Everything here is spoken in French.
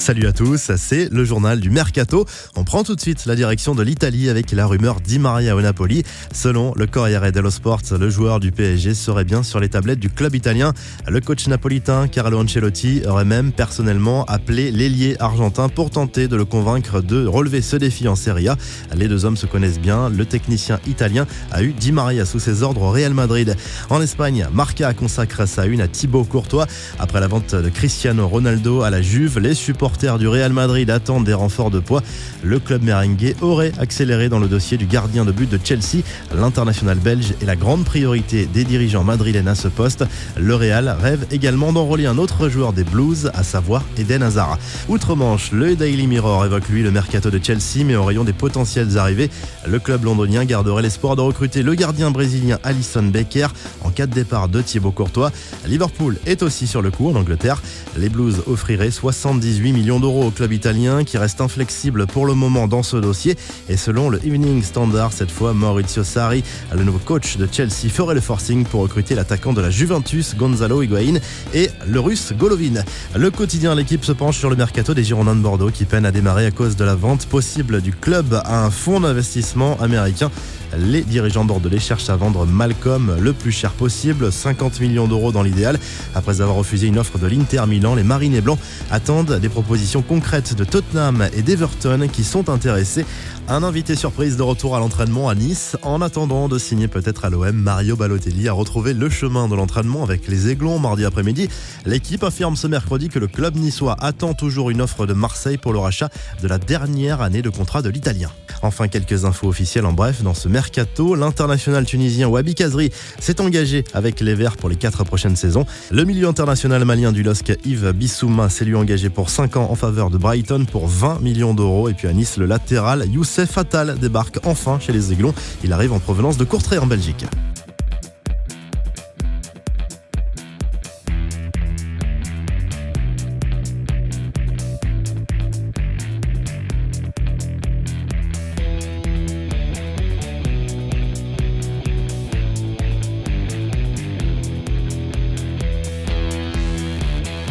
Salut à tous, c'est le journal du Mercato. On prend tout de suite la direction de l'Italie avec la rumeur Di Maria au Napoli. Selon le Corriere dello Sport, le joueur du PSG serait bien sur les tablettes du club italien. Le coach napolitain Carlo Ancelotti aurait même personnellement appelé l'ailier argentin pour tenter de le convaincre de relever ce défi en Serie A. Les deux hommes se connaissent bien. Le technicien italien a eu Di Maria sous ses ordres au Real Madrid. En Espagne, Marca consacre sa une à Thibaut Courtois. Après la vente de Cristiano Ronaldo à la Juve, les supporters du Real Madrid attendent des renforts de poids. Le club merengue aurait accéléré dans le dossier du gardien de but de Chelsea. L'international belge est la grande priorité des dirigeants madrilènes à ce poste. Le Real rêve également d'enrôler un autre joueur des Blues, à savoir Eden Hazard. Outre-Manche, le Daily Mirror évoque lui le mercato de Chelsea, mais au rayon des potentielles arrivées. Le club londonien garderait l'espoir de recruter le gardien brésilien Alisson Becker en cas de départ de Thibaut Courtois. Liverpool est aussi sur le coup en Angleterre. Les Blues offriraient 78 millions d'euros au club italien qui reste inflexible pour le moment dans ce dossier. Et selon le Evening Standard, cette fois, Maurizio Sarri, le nouveau coach de Chelsea, ferait le forcing pour recruter l'attaquant de la Juventus, Gonzalo Higuaín, et le russe Golovin. Le quotidien L'équipe se penche sur le mercato des Girondins de Bordeaux qui peinent à démarrer à cause de la vente possible du club à un fonds d'investissement américain. Les dirigeants bordelais cherchent à vendre Malcolm le plus cher possible, 50 millions d'euros dans l'idéal. Après avoir refusé une offre de l'Inter Milan, les Marinés Blancs attendent des propositions concrètes de Tottenham et d'Everton qui sont intéressés. Un invité surprise de retour à l'entraînement à Nice. En attendant de signer peut-être à l'OM, Mario Balotelli a retrouvé le chemin de l'entraînement avec les Aiglons mardi après-midi. L'équipe affirme ce mercredi que le club niçois attend toujours une offre de Marseille pour le rachat de la dernière année de contrat de l'Italien. Enfin, quelques infos officielles en bref dans ce mercato. L'international tunisien Wabi Kazri s'est engagé avec les Verts pour les 4 prochaines saisons. Le milieu international malien du LOSC Yves Bissouma s'est lui engagé pour 5 ans en faveur de Brighton pour 20 millions d'euros. Et puis à Nice, le latéral Youssef Attal débarque enfin chez les Aiglons. Il arrive en provenance de Courtrai en Belgique.